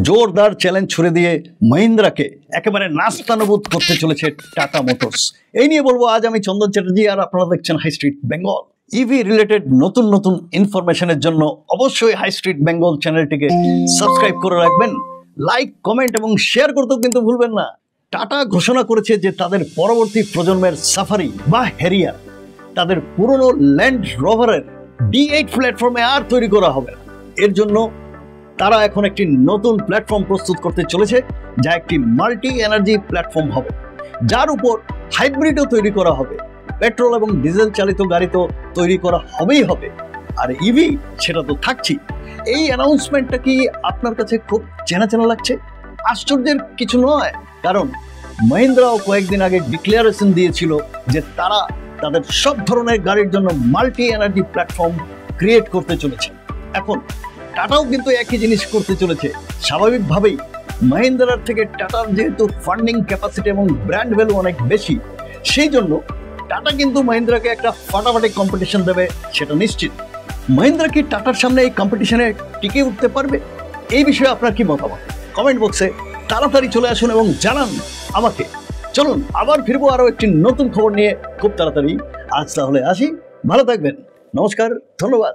জোরদার চ্যালেঞ্জ ছুড়ে দিয়ে মহিন্দ্রাকে একেবারে নাস্তানুবুদ করতে চলেছে টাটা মোটরস। এই নিয়ে বলবো আজ আমি চন্দন চ্যাটার্জি, আর আপনারা দেখছেন high street Bengal. EV related নতুন নতুন ইনফরমেশনের জন্য অবশ্যই হাই স্ট্রিট বেঙ্গল চ্যানেলটিকে সাবস্ক্রাইব করে রাখবেন। লাইক, কমেন্ট এবং শেয়ার করতেও কিন্তু ভুলবেন না। টাটা ঘোষণা করেছে যে তাদের পরবর্তী প্রজন্মের সাফারি বা হ্যারিয়ার তাদের পুরনো ল্যান্ড রোভারের D8 প্ল্যাটফর্মে আর তৈরি করা হবে না। এর জন্য তারা এখন একটি নতুন প্ল্যাটফর্ম প্রস্তুত করতে চলেছে, যা একটি মাল্টি এনার্জি প্ল্যাটফর্ম হবে, যার উপর হাইব্রিডও তৈরি করা হবে। পেট্রোল এবং ডিজেল চালিত গাড়ি তো তৈরি করা হবে, আর ইভি সেটা তো থাকছেই। এই অ্যানাউন্সমেন্টটা কি আপনার কাছে খুব চেনা চেনা লাগছে? আশ্চর্যের কিছু নয়, কারণ মহিন্দ্রাও কয়েকদিন আগে ডিক্লারেশন দিয়েছিল যে তারা তাদের সব ধরনের গাড়ির জন্য মাল্টি এনার্জি প্ল্যাটফর্ম ক্রিয়েট করতে চলেছে। এখন টাটাও কিন্তু একই জিনিস করতে চলেছে। স্বাভাবিকভাবেই মহিন্দ্রার থেকে টাটার যেহেতু ফান্ডিং ক্যাপাসিটি এবং ব্র্যান্ড ভ্যালু অনেক বেশি, সেই জন্য টাটা কিন্তু মহিন্দ্রাকে একটা ফাটাফাটি কম্পিটিশন দেবে, সেটা নিশ্চিত। মহিন্দ্রা কি টাটার সামনে এই কম্পিটিশনে টিকে উঠতে পারবে? এই বিষয়ে আপনার কি মতামত? কমেন্ট বক্সে তাড়াতাড়ি চলে আসুন এবং জানান আমাকে। চলুন আবার ফিরবো আরও একটি নতুন খবর নিয়ে খুব তাড়াতাড়ি। আজ তাহলে আসি, ভালো থাকবেন, নমস্কার, ধন্যবাদ।